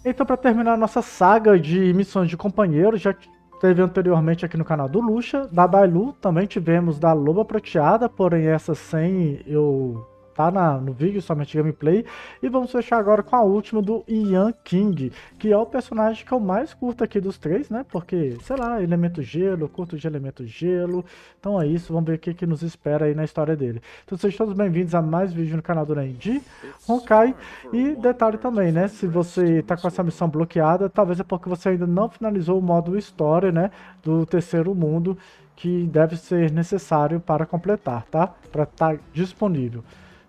Então, para terminar a nossa saga de missões de companheiro, já teve anteriormente aqui no canal do Luxa, da Bailu, também tivemos da Loba Prateada, porém essa sem eu tá no vídeo, somente gameplay. E vamos fechar agora com a última do Yanqing, que é o personagem que eu mais curto aqui dos três, né? Porque, sei lá, elemento gelo, eu curto de elemento gelo. Então é isso, vamos ver o que nos espera aí na história dele. Então sejam todos bem-vindos a mais vídeo no canal do NEN de Honkai. E detalhe também, né? Se você está com essa missão bloqueada, talvez é porque você ainda não finalizou o modo história, né? Do terceiro mundo, que deve ser necessário para completar, tá? Para estar disponível.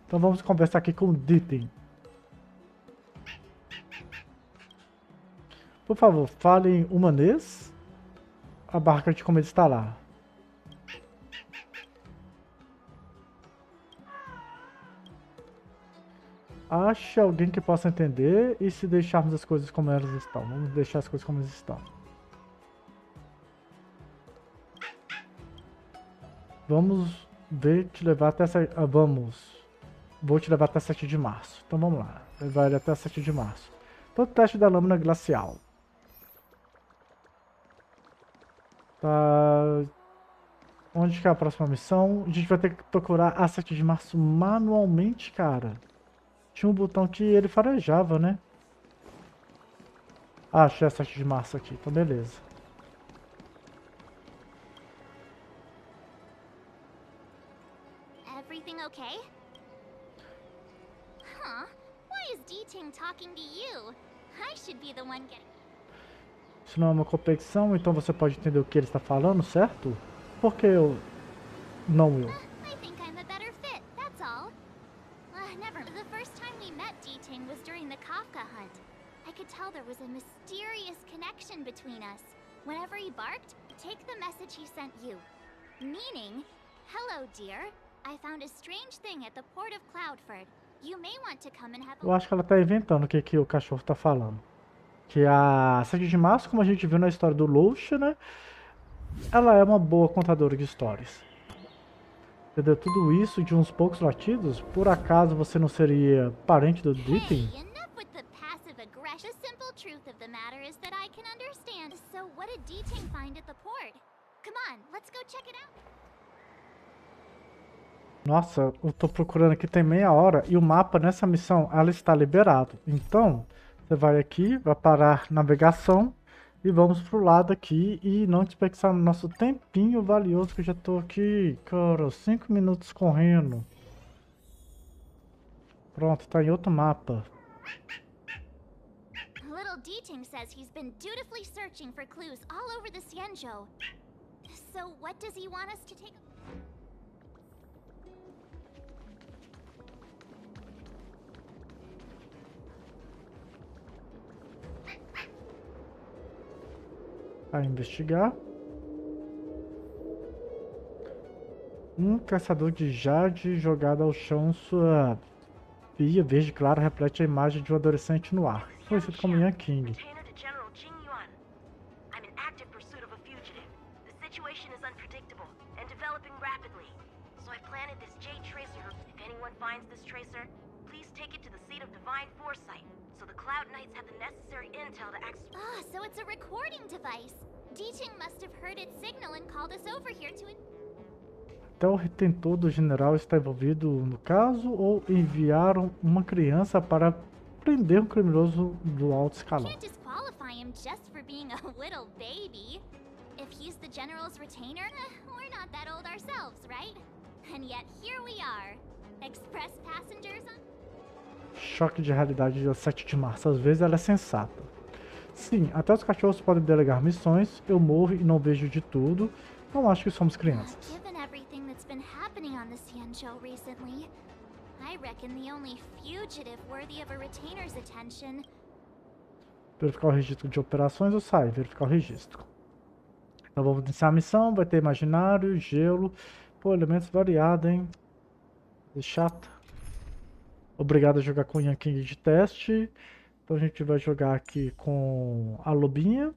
Então vamos conversar aqui com o Ditten. Por favor, fale em humanês. A barca de comida está lá. Ache alguém que possa entender e se deixarmos as coisas como elas estão. Vamos deixar as coisas como elas estão. Vamos ver te levar até essa... Vou te levar até 7 de março. Então vamos lá. Levar ele até 7 de março. Todo teste da lâmina glacial. Tá... Onde que é a próxima missão? A gente vai ter que procurar a 7 de março manualmente, cara. Tinha um botão que ele farejava, né? Ah, achei a 7 de março aqui. Então beleza. Everything okay? Huh? Why is Dicas talking to you? I should be the one getting... Se não é uma competição, então você pode entender o que ele está falando, certo? Por que eu... não eu? I think I'm a better fit, that's all. Never. The first time we met Dicas was during the Kafka hunt. I could tell there was a mysterious connection between us. Whenever he barked, take the message he sent you. Meaning, hello dear, I found a strange thing at the port of Cloudford. You may want to come and have a... Eu acho que ela está inventando o que o cachorro está falando. Que a 7 de março, como a gente viu na história do Luxa, né? Ela é uma boa contadora de histórias. Entendeu? Tudo isso de uns poucos latidos? Por acaso você não seria parente do Ditten? Hey, enough with the passive aggression. The simple truth of the matter is that I can understand. So what did Dicas find at the port? Come on, let's go check it out. Nossa, eu tô procurando aqui tem meia hora e o mapa nessa missão, ela está liberado. Então, você vai aqui, vai parar navegação e vamos pro lado aqui e não desperdiçar nosso tempinho valioso que eu já tô aqui, cara, 5 minutos correndo. Pronto, tá em outro mapa. Little Dicas says he's been dutifully searching for clues all over the Xianzhou. So what does he want us to take? A investigar. Um caçador de jade jogado ao chão, sua via verde clara reflete a imagem de um adolescente no ar, conhecido como Yanqing. Ah, so it's a recording device. Dicas must have heard its signal and called us over here to... Até o retentor do general está envolvido no caso ou enviaram uma criança para prender um criminoso do alto escalão? Can't disqualify him just for being a little baby. If he's the general's retainer, we're not that old ourselves, right? And yet here we are, express passengers on... Choque de realidade dia 7 de março. Às vezes ela é sensata. Sim, até os cachorros podem delegar missões. Eu morro e não vejo de tudo. Não acho que somos crianças. Given everything that's been happening on the Xianzhou recently, I reckon the only fugitive worthy of a retainer's attention... Verificar o registro de operações ou sai? Verificar o registro. Então vamos iniciar a missão. Vai ter imaginário, gelo. Pô, elementos variados, hein? É chato. Obrigado a jogar com o Yanqing de teste. Então a gente vai jogar aqui com a lobinha.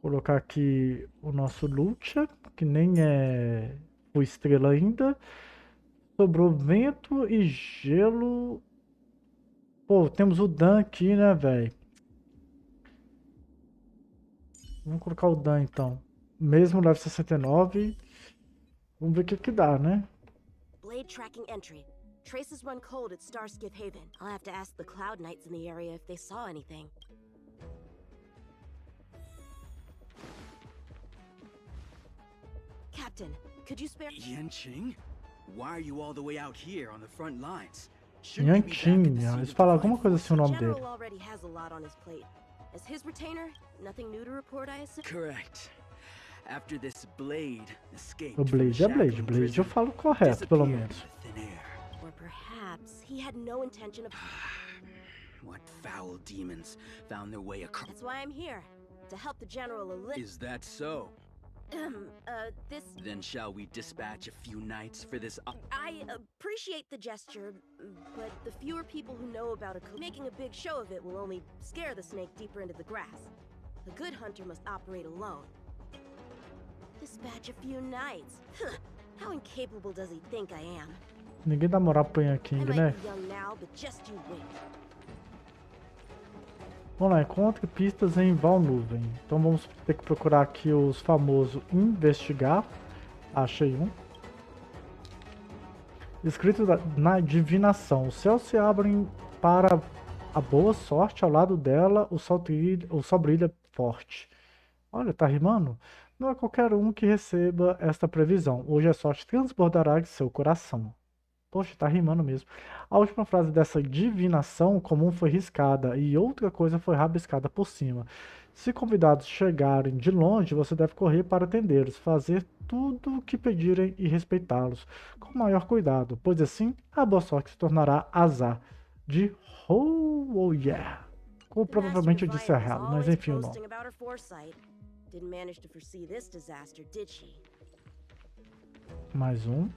Colocar aqui o nosso Lucha, que nem é o estrela ainda. Sobrou vento e gelo. Pô, temos o Dan aqui, né, velho? Vamos colocar o Dan, então. Mesmo level 69. Vamos ver o que que dá, né? Blade tracking entry. Traces run cold at Starskiff Haven. I'll have to ask the Cloud Knights in the area if they saw anything. Captain, could you spare... Yanqing? Why are you all the way out here on the front lines? Shouldn't you be back at the Yanqing, scene eles of falam divine alguma coisa assim o nome General dele. already has a lot on his plate. As his retainer, nothing new to report, I assume? Correct. After this Blade escaped O from the Blade é Blade. shackling Blade eu prison, falo correto, pelo disappeared menos. into thin air. Or perhaps he had no intention of... What foul demons found their way across? That's why I'm here. To help the General Is that so? this... Then shall we dispatch a few knights for this I appreciate the gesture, but the fewer people who know about making a big show of it will only scare the snake deeper into the grass. A good hunter must operate alone. Dispatch a few knights. Huh. How incapable does he think I am? Ninguém dá moral pro I Yanqing, might né? be young now, but just you wait. Vamos lá, encontre pistas em Val Nuvem. Então vamos ter que procurar aqui os famosos investigar. Achei um. Escrito na divinação. Os céus se abrem para a boa sorte. Ao lado dela, o sol brilha forte. Olha, tá rimando? Não é qualquer um que receba esta previsão. Hoje a sorte transbordará de seu coração. Poxa, tá rimando mesmo. A última frase dessa divinação comum foi riscada e outra coisa foi rabiscada por cima. Se convidados chegarem de longe, você deve correr para atendê-los, fazer tudo o que pedirem e respeitá-los com maior cuidado, pois assim a boa sorte se tornará azar. De oh yeah. Como provavelmente eu disse errado, mas enfim o nome. Didn't manage to foresee this disaster, did she? Mais um.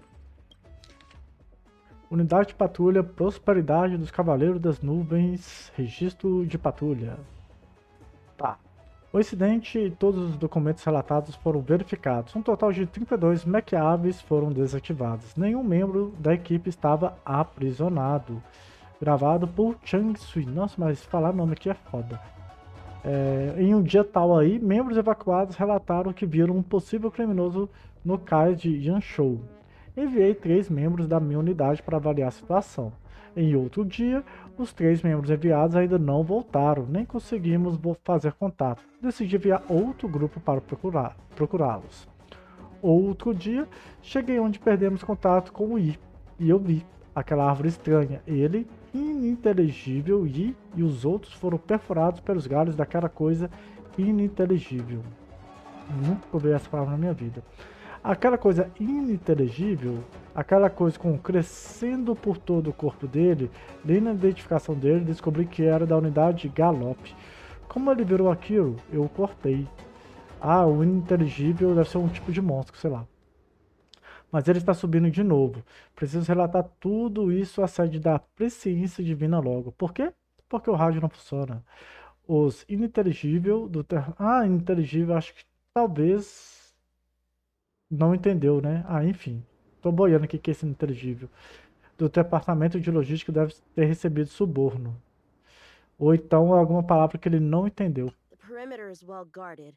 Unidade de patrulha, prosperidade dos Cavaleiros das Nuvens, registro de patrulha. Tá. O incidente e todos os documentos relatados foram verificados. Um total de 32 MacAves foram desativados. Nenhum membro da equipe estava aprisionado. Gravado por Chang Sui. Nossa, mas falar nome aqui é foda. Em um dia tal aí, membros evacuados relataram que viram um possível criminoso no cais de Yanshou. Enviei 3 membros da minha unidade para avaliar a situação. Em outro dia, os 3 membros enviados ainda não voltaram, nem conseguimos fazer contato. Decidi enviar outro grupo para procurá-los. Outro dia, cheguei onde perdemos contato com o I, e eu vi aquela árvore estranha. Ele, ininteligível, e os outros foram perfurados pelos galhos daquela coisa ininteligível. Nunca ouvi essa palavra na minha vida. Aquela coisa ininteligível, aquela coisa crescendo por todo o corpo dele, nem na identificação dele descobri que era da unidade Galope. Como ele virou aquilo, eu o cortei. Ah, o ininteligível deve ser um tipo de monstro, sei lá. Mas ele está subindo de novo. Preciso relatar tudo isso à sede da presciência divina logo. Por quê? Porque o rádio não funciona. Os ininteligível do ininteligível, acho que talvez não entendeu, né? Enfim. Tô boiando aqui que é esse ininteligível. Do departamento de logística deve ter recebido suborno. Ou então alguma palavra que ele não entendeu. The perimeter is well guarded,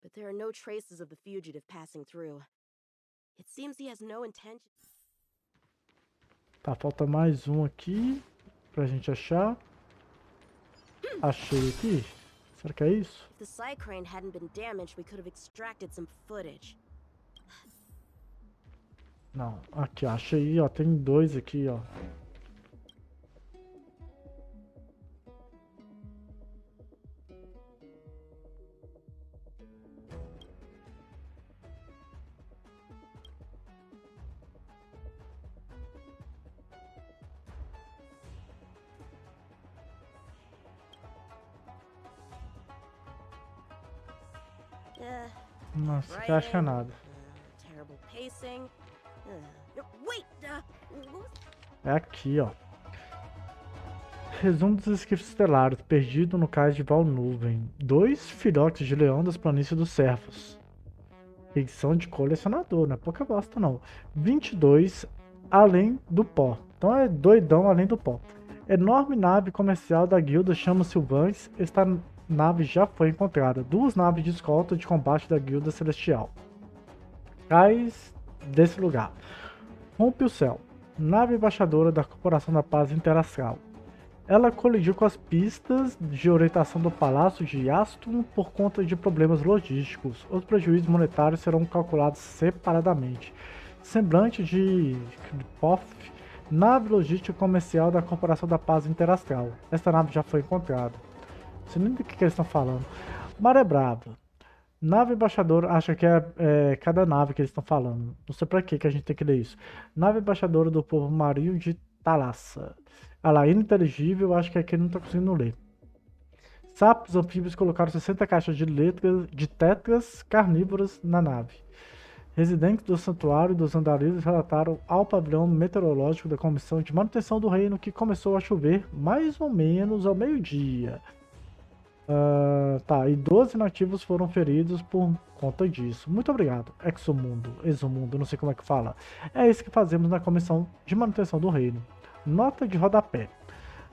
but there are no traces of the fugitive passing through. It seems he has no intention. Tá, falta mais um aqui pra gente achar. Achei aqui. Será que é isso? If the Psycrane hadn't been damaged, we could have extracted some footage. Não, aqui, ó, achei, ó, tem 2 aqui, ó. Nossa, que acha nada. Terrible pacing. Wait, É aqui, ó. Resumo dos esquifes estelares. Perdido no cais de Val Nuvem. 2 filhotes de leão das planícies dos servos. Edição de colecionador, não é pouca bosta não. 22 além do pó. Então é doidão além do pó. Enorme nave comercial da guilda chama-se Vans. Esta nave já foi encontrada. 2 naves de escolta de combate da guilda celestial. Cais desse lugar. Rompe o céu. Nave embaixadora da Corporação da Paz Interastral. Ela colidiu com as pistas de orientação do Palácio de Aston por conta de problemas logísticos. Os prejuízos monetários serão calculados separadamente. Semblante de Kripoff, nave logística comercial da Corporação da Paz Interastral. Esta nave já foi encontrada. Não sei nem do que eles estão falando. Maré Brava. Nave embaixadora, acho que é cada nave que eles estão falando. Não sei pra que a gente tem que ler isso. Nave embaixadora do povo marinho de Thalassa. Ah lá, ininteligível, acho que aqui não tô conseguindo ler. Sapos anfíbios colocaram 60 caixas de letras de tetras carnívoras na nave. Residentes do santuário dos andarilhos relataram ao pavilhão meteorológico da Comissão de Manutenção do Reino que começou a chover mais ou menos ao meio-dia. Tá, e 12 nativos foram feridos por conta disso. Muito obrigado, Exomundo, não sei como é que fala. É isso que fazemos na Comissão de Manutenção do Reino. Nota de rodapé.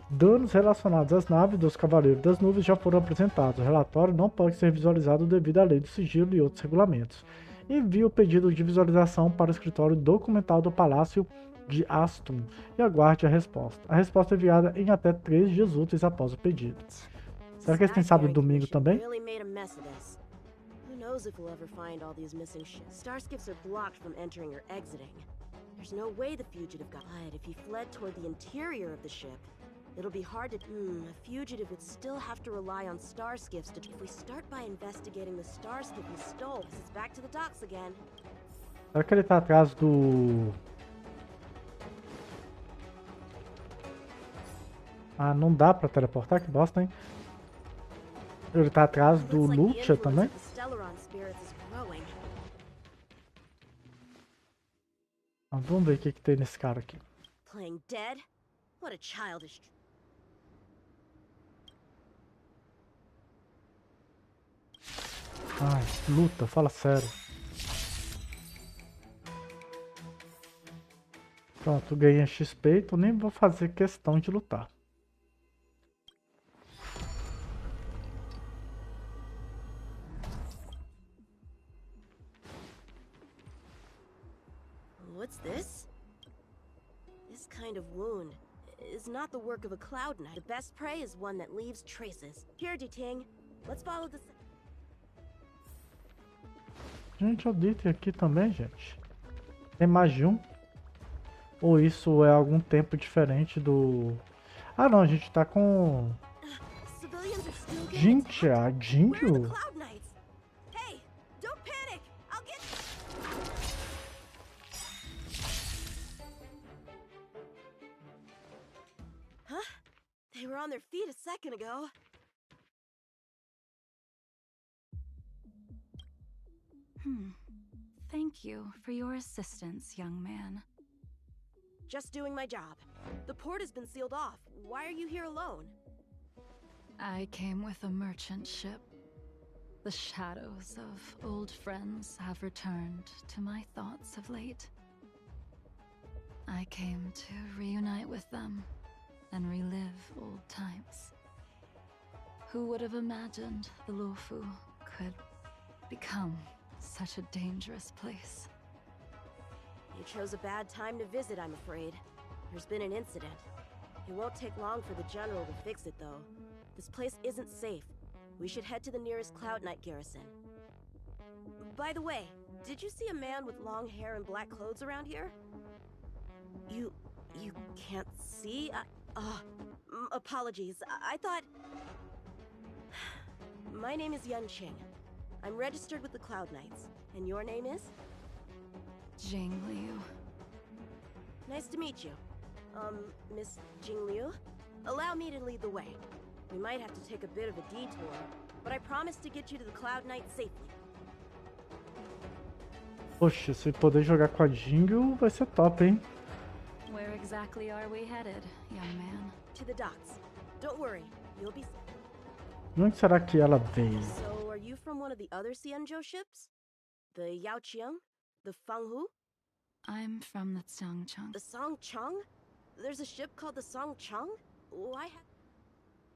Danos relacionados às naves dos Cavaleiros das Nuvens já foram apresentados. O relatório não pode ser visualizado devido à lei do sigilo e outros regulamentos. Envie o pedido de visualização para o escritório documental do Palácio de Aston e aguarde a resposta. A resposta é enviada em até 3 dias úteis após o pedido. Será que eles têm sábado e domingo também? There's no way the fugitive got ahead. If he fled toward the interior of the ship, it'll be hard to... a fugitive would still have to rely on star skiffs to... If we start by investigating the star skiff he stole, it's back to the docks again. Será que ele tá atrás do... Ah, não dá pra teleportar? Que bosta, hein? Ele tá atrás do Lucha também? Vamos ver o que tem nesse cara aqui. Playing dead? What a childish... Ai, luta, fala sério. Pronto, ganhei XP, então nem vou fazer questão de lutar. What's this? This kind of wound is not the work of a cloud knight. The best prey is one that leaves traces. Here, Ting, let's follow this. Gente, o item aqui também, gente. Tem mais de um? Ou isso é algum tempo diferente do... Ah, não, a gente tá com... Gente, a Jingle? They were on their feet a second ago. Thank you for your assistance, young man. Just doing my job. The port has been sealed off. Why are you here alone? I came with a merchant ship. The shadows of old friends have returned to my thoughts of late. I came to reunite with them and relive old times. Who would have imagined the Luofu could become such a dangerous place? You chose a bad time to visit, I'm afraid. There's been an incident. It won't take long for the General to fix it, though. This place isn't safe. We should head to the nearest Cloud Knight garrison. By the way, did you see a man with long hair and black clothes around here? You can't see? Apologies. I thought... My name is Yanqing. I'm registered with the Cloud Knights. And your name is? Jingliu. Nice to meet you. Miss Jingliu? Allow me to lead the way. We might have to take a bit of a detour, but I promise to get you to the Cloud Knight safely. Poxa, se poder jogar com a Jingle vai ser top, hein? Where exactly are we headed, young man? To the docks. Don't worry, you'll be... De onde será que ela veio? So, are you from one of the other Xianzhou ships? The Yaoqiang? The Fanghu? I'm from the Songcheng. The Songcheng? There's a ship called the Songcheng? Why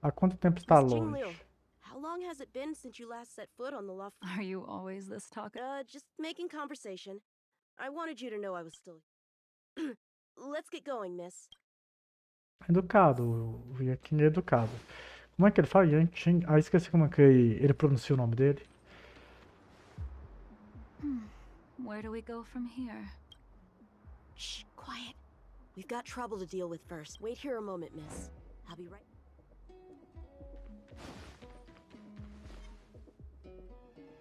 Há quanto tempo está Miss Jingliu, longe? how long has it been since you last set foot on the loft? Are you always this talkative? Just making conversation. I wanted you to know I was still... Let's get going, miss. Educado, o Yanqing é educado. Como é que ele fala? Yanqing? Ah, esqueci como é que ele pronuncia o nome dele. Where do we go from here? Shh, quiet. We've got trouble to deal with first. Wait here a moment, miss. I'll be right...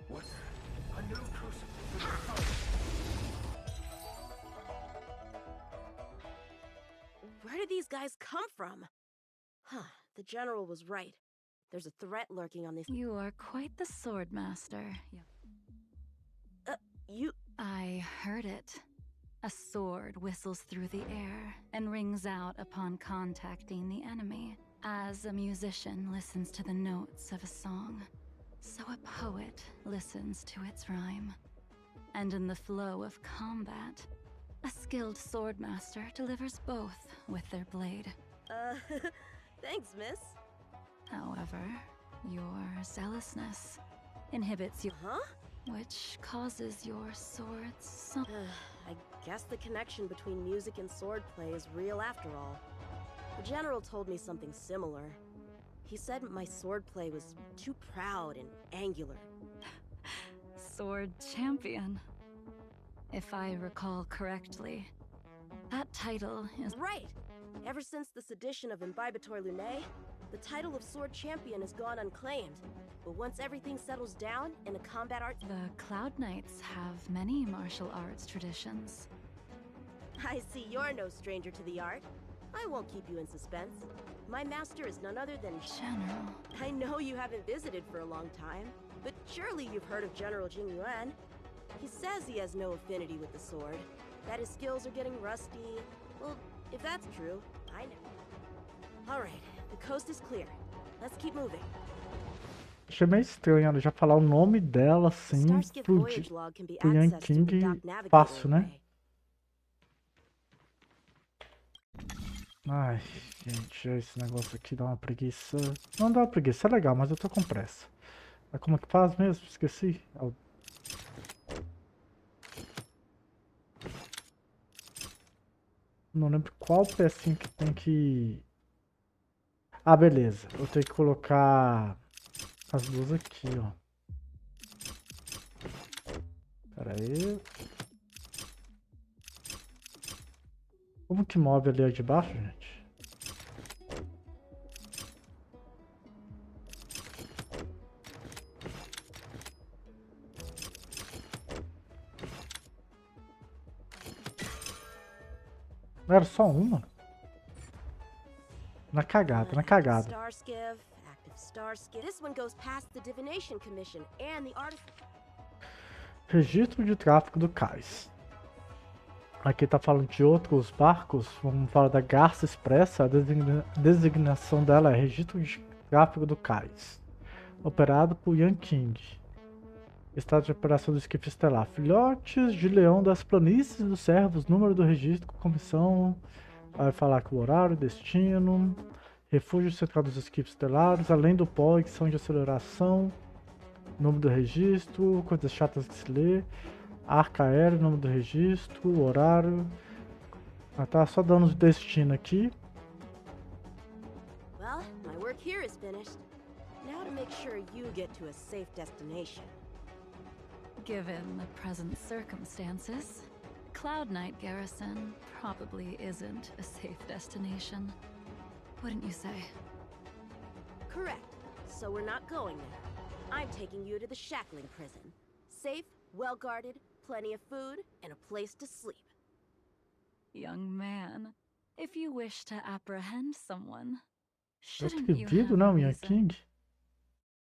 What? A new crucifix. Where did these guys come from? Huh, the general was right. There's a threat lurking on this... You are quite the sword master. You... I heard it. A sword whistles through the air and rings out upon contacting the enemy, as a musician listens to the notes of a song. So a poet listens to its rhyme. And in the flow of combat, a skilled swordmaster delivers both with their blade. thanks, miss. However, your zealousness inhibits you, Huh? which causes your swords I guess the connection between music and swordplay is real after all. The general told me something similar. He said my swordplay was too proud and angular. sword champion. If I recall correctly, that title is Right! Ever since the sedition of Imbibitor Lunae, the title of sword champion has gone unclaimed. But once everything settles down and the combat art... the Cloud Knights have many martial arts traditions. I see you're no stranger to the art. I won't keep you in suspense. My master is none other than... General. I know you haven't visited for a long time, but surely you've heard of General Jing Yuan. He says he has no affinity with the sword, that his skills are getting rusty. Well, if that's true, I know. Alright, the coast is clear. Let's keep moving. Achei meio estranho ela já falar o nome dela assim Starskip pro voyage log can be pro accessed through the Yanqing dock navigator fácil, né? array. Ai, gente, esse negócio aqui dá uma preguiça. Não dá uma preguiça, é legal, mas eu tô com pressa. Mas como é que faz mesmo? Esqueci. Não lembro qual pecinha que tem que... Ah, beleza. Eu tenho que colocar as duas aqui, ó. Pera aí. Como que move ali de baixo, gente? Não era só uma? Na cagada, na cagada. Starskiv, active Starskiv. This one goes past the Divination Commission and the Registro de tráfego do cais. Aqui tá falando de outros barcos. Vamos falar da Garça Expressa. A designação dela é Registro de Tráfego do Cais. Operado por Yanqing. Estado de operação do esquife estelar. Filhotes de leão das planícies dos servos. Número do registro. Comissão. Vai falar que o horário, destino. Refúgio central dos esquifes estelares. Além do pó, edição de aceleração. Número do registro. Coisas chatas de se ler. Arca aéreo, nome do registro, horário. Ah, tá só dando o destino aqui. Well, my work here is finished. Now to make sure you get to a safe destination. Given the present circumstances, Cloud Knight Garrison probably isn't a safe destination. Wouldn't you say? Correct. So we're not going there. I'm taking you to the Shackling prison. Safe, well-guarded, plenty of food, and a place to sleep. Young man, if you wish to apprehend someone, Eu shouldn't you duvido, have não, reason? Yanqing.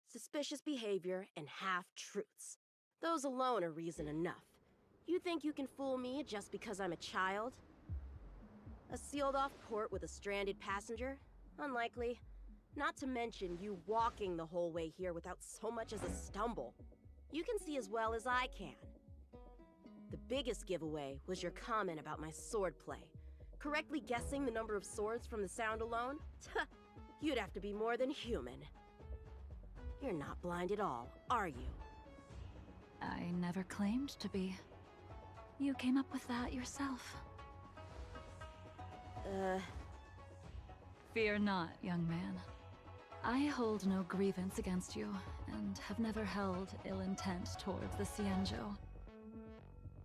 Suspicious behavior and half-truths. Those alone are reason enough. You think you can fool me just because I'm a child? A sealed-off port with a stranded passenger? Unlikely. Not to mention you walking the whole way here without so much as a stumble. You can see as well as I can. The biggest giveaway was your comment about my swordplay. Correctly guessing the number of swords from the sound alone? You'd have to be more than human. You're not blind at all, are you? I never claimed to be. You came up with that yourself. Fear not, young man. I hold no grievance against you, and have never held ill intent towards the Xianzhou.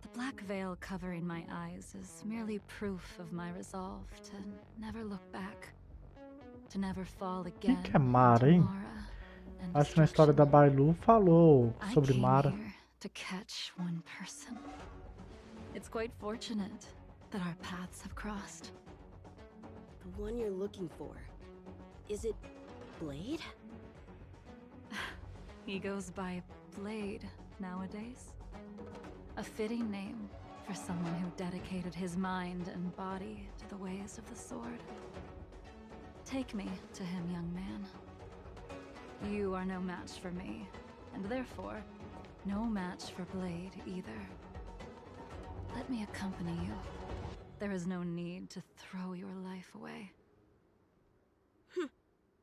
The black veil covering my eyes is merely proof of my resolve to never look back. To never fall again Que é Mara, hein? into Mara and Acho que na história da destruction. Bailu falou I sobre came Mara. here to catch one person. It's quite fortunate that our paths have crossed. The one you're looking for. Is it Blade? He goes by Blade nowadays. A fitting name for someone who dedicated his mind and body to the ways of the sword. Take me to him, young man. You are no match for me, and therefore, no match for Blade either. Let me accompany you. There is no need to throw your life away.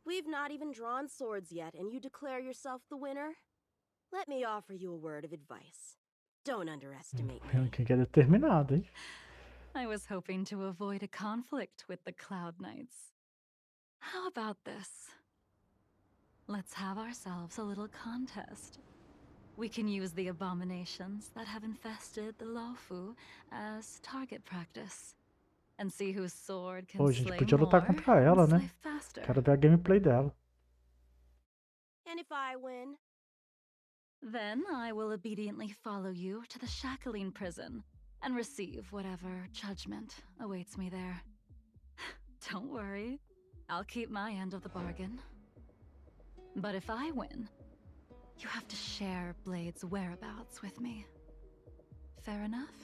We've not even drawn swords yet, and you declare yourself the winner? Let me offer you a word of advice. Don't underestimate me. Yanqing é determinado, hein? I was hoping to avoid a conflict with the Cloud Knights. How about this? Let's have ourselves a little contest. We can use the abominations that have infested the Luofu as target practice. And see whose sword can Pô, a gente slay podia lutar more contra ela, and né? slay faster. Quero ver a gameplay dela. And if I win? Then I will obediently follow you to the shackling prison and receive whatever judgment awaits me there. Don't worry, I'll keep my end of the bargain. But if I win, you have to share Blade's whereabouts with me. Fair enough?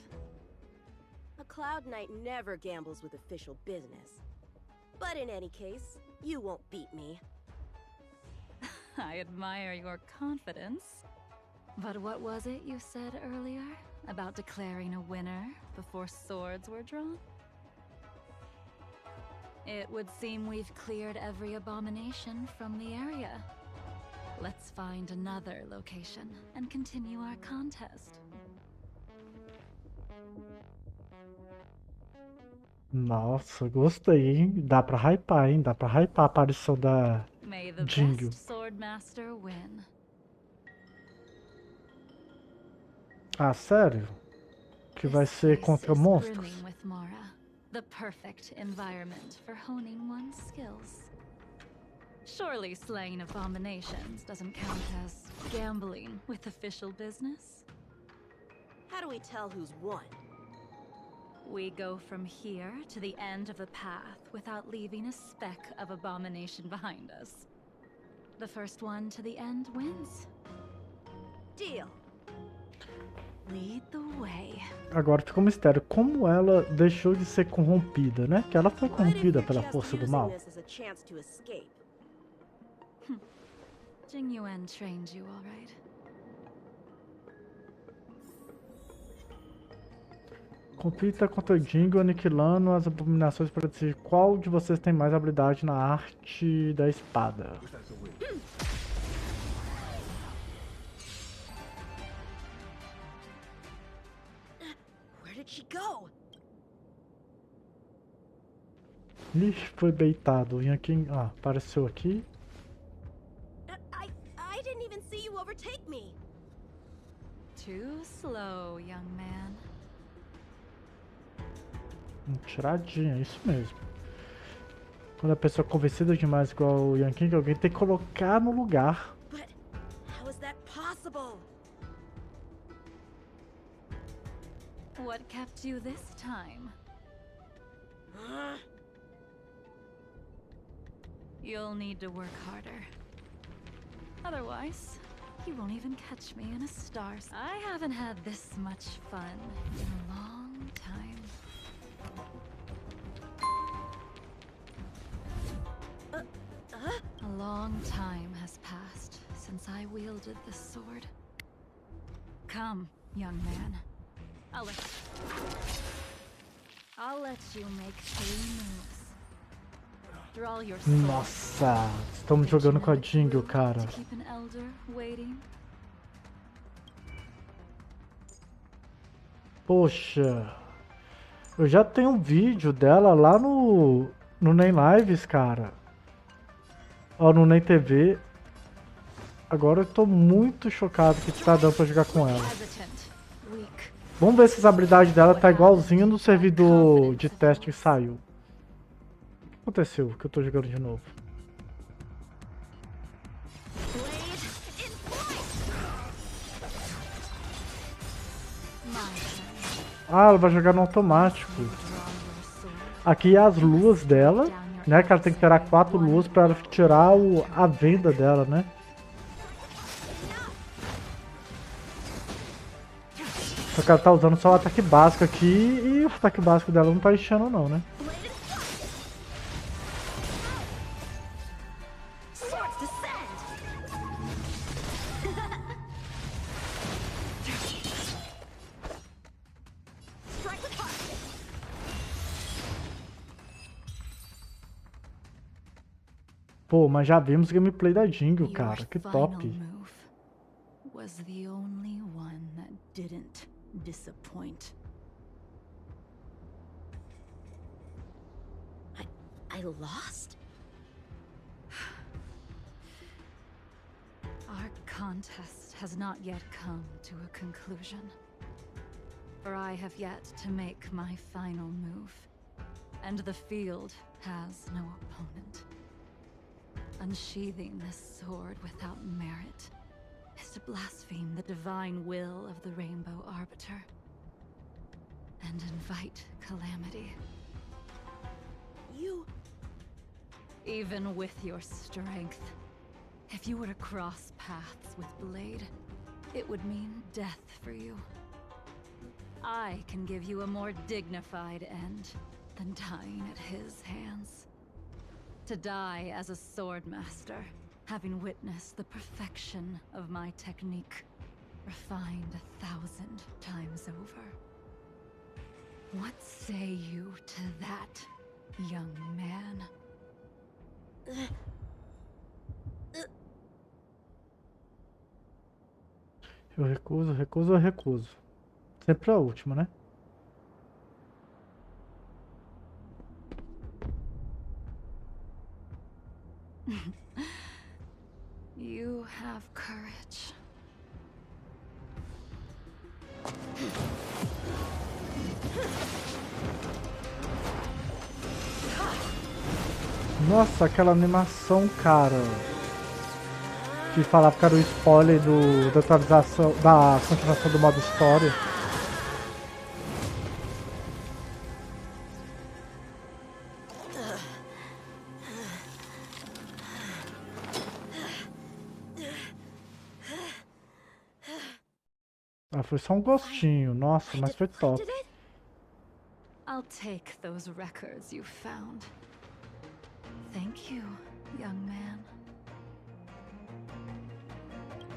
A Cloud Knight never gambles with official business. But in any case, you won't beat me. I admire your confidence. But what was it you said earlier about declaring a winner before swords were drawn? It would seem we've cleared every abomination from the area. Let's find another location and continue our contest. Nossa, gostei, hein? Dá pra hypar, hein? Dá pra hypar a aparição da May the Jingle. best swordmaster win. Ah, sério? Que vai This ser place contra is monstros? brimming with Mara, the perfect environment for honing one's skills. Surely slaying abominations doesn't count as gambling with official business. How do we tell who's won? We go from here to the end of the path without leaving a speck of abomination behind us. The first one to the end wins. Deal. Lead the way. Agora fica um mistério. Como ela deixou de ser corrompida, né? Que ela foi What if corrompida you're pela just força do using mal. this as a chance to escape? Jing Yuan trained you all right. Compita contra Jingle, aniquilando as abominações para decidir qual de vocês tem mais habilidade na arte da espada. Where did she go? Ixi, foi beitado. O Yanqing, apareceu aqui. I didn't even see you overtake me. Too slow, young man. Tiradinha, isso mesmo. Quando a pessoa é convencida demais igual o Yanqing, alguém tem que colocar no lugar. But how is that possible? What kept you this time? You'll need to work harder. Otherwise, you won't even catch me in a star. I haven't had this much fun in a long time. A long time has passed since I wielded this sword. Come, young man. I'll let you make 3 moves. Draw your sword. Nossa, estamos jogando com a Jingle, cara. To keep an elder waiting. Poxa, eu já tenho um vídeo dela lá no NEN-Lives, cara. Ó, no NEN-TV. Agora eu tô muito chocado que tá dando pra jogar com ela. Vamos ver se as habilidades dela tá igualzinho no servidor de teste que saiu. O que aconteceu que eu tô jogando de novo? Ah, ela vai jogar no automático. Aqui as luas dela, né? Que ela tem que tirar 4 luas pra ela tirar a venda dela, né? Só que ela tá usando só o ataque básico aqui e o ataque básico dela não tá enchendo não, né? Pô, mas já vimos gameplay da Jingle, cara. Que top. Was the only one that didn't disappoint. I lost? Our contest has not yet come to a conclusion. For I have yet to make my final move. And the field has no opponent. Unsheathing this sword without merit is to blaspheme the divine will of the Rainbow Arbiter and invite calamity. You... Even with your strength, if you were to cross paths with Blade, it would mean death for you. I can give you a more dignified end than dying at his hands. To die as a swordmaster, having witnessed the perfection of my technique, refined 1,000 times over. What say you to that, young man? Eu recuso, recuso, eu recuso. Sempre a última, né? You have courage. Nossa, aquela animação, cara. Que falava que era o spoiler da atualização, da continuação do modo história. Ah, foi só um gostinho, nossa, mas foi top. I'll take those records you found. Thank you, young man.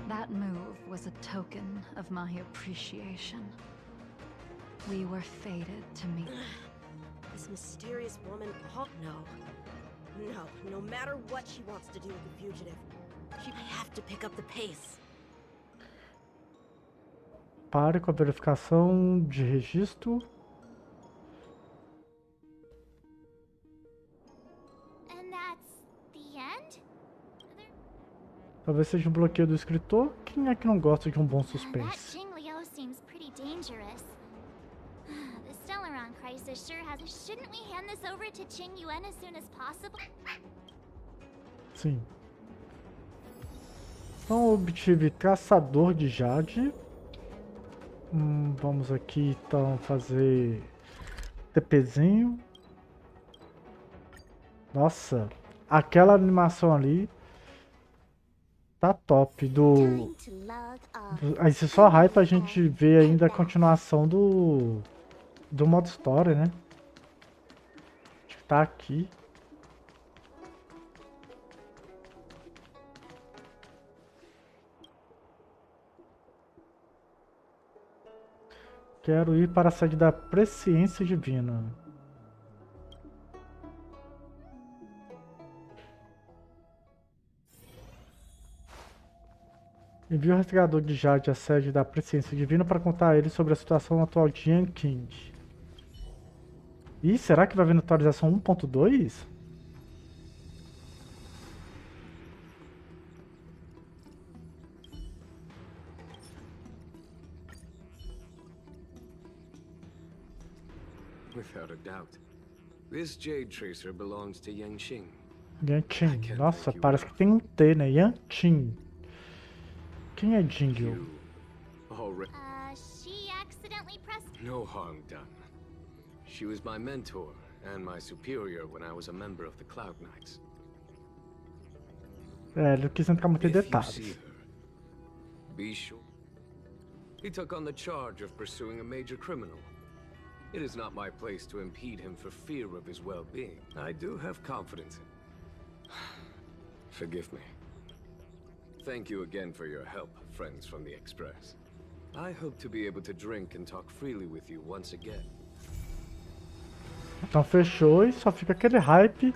That move was a token of my appreciation. We were fated to meet. This mysterious woman... Oh, no. No matter what she wants to do with the fugitive, I have to pick up the pace. Pare com a verificação de registro. Talvez seja um bloqueio do escritor. Quem é que não gosta de um bom suspense? Sim. Então obtive caçador de jade. Vamos aqui então fazer TPzinho. Nossa, aquela animação ali tá top aí você só hype a gente ver ainda a continuação do modo história, né? Acho que tá aqui. Quero ir para a sede da presciência divina. Envia o rastreador de Jade à sede da Presciência Divina para contar a ele sobre a situação atual de Yanqing. Ih, será que vai vir na atualização 1.2? Without a doubt. This jade tracer belongs to Yanqing. Yanqing. Nossa, parece que tem um T, né? Yanqing. Quem é Jingyu? She accidentally pressed. No harm done. She was my mentor and my superior when I was a member of the Cloud Knights. É, ele quis entrar muito em If you detalhes. see her, be sure. He took on the charge of pursuing a major criminal. It is not my place to impede him for fear of his well-being. I do have confidence in. Forgive me. Thank you again for your help, friends from the Express. I hope to be able to drink and talk freely with you once again. Então fechou e só fica aquele hype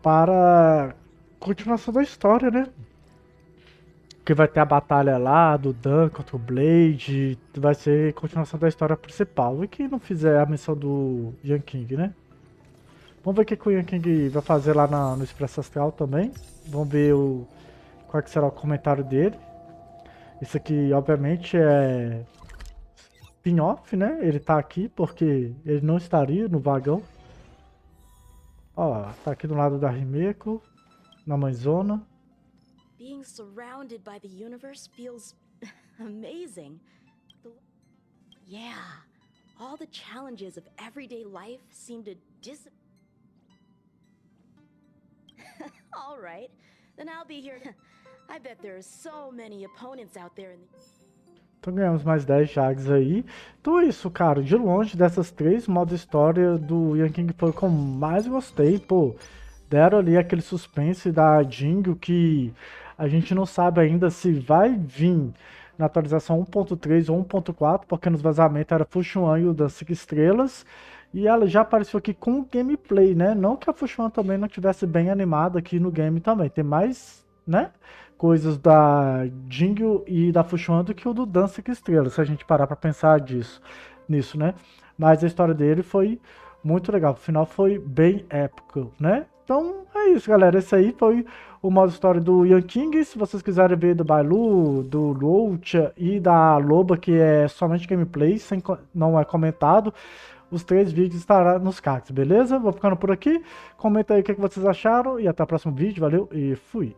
para a continuação da história, né? Que vai ter a batalha lá do Dan contra o Blade, vai ser continuação da história principal. E quem não fizer a missão do Yanqing, né? Vamos ver o que o Yanqing vai fazer lá no Expresso Astral também. Vamos ver qual que será o comentário dele. Isso aqui, obviamente, é spin-off, né? Ele tá aqui porque ele não estaria no vagão. Ó, tá aqui do lado da Rimeko, na mãezona. Being surrounded by the universe feels amazing. Yeah, all the challenges of everyday life seem to All right, then I'll be here. I bet there are so many opponents out there in the... Então ganhamos mais 10 Jags aí. Então é isso, cara. De longe, dessas três modos história do Yanqing foi o que eu mais gostei. Pô, deram ali aquele suspense da Jingyu que a gente não sabe ainda se vai vir na atualização 1.3 ou 1.4, porque nos vazamentos era Fushuan e o das 5 estrelas. E ela já apareceu aqui com gameplay, né? Não que a Fushuan também não tivesse bem animada aqui no game também. Tem mais, né? Coisas da Jingyu e da Fushuan do que o do Dan 5 estrelas, se a gente parar pra pensar nisso, né? Mas a história dele foi muito legal. O final foi bem épico, né? Então é isso, galera. Esse aí foi o modo história do Yanqing. Se vocês quiserem ver do Bailu, do Loucha e da Loba, que é somente gameplay, não é comentado, os 3 vídeos estarão nos cards, beleza? Vou ficando por aqui. Comenta aí o que vocês acharam e até o próximo vídeo. Valeu e fui!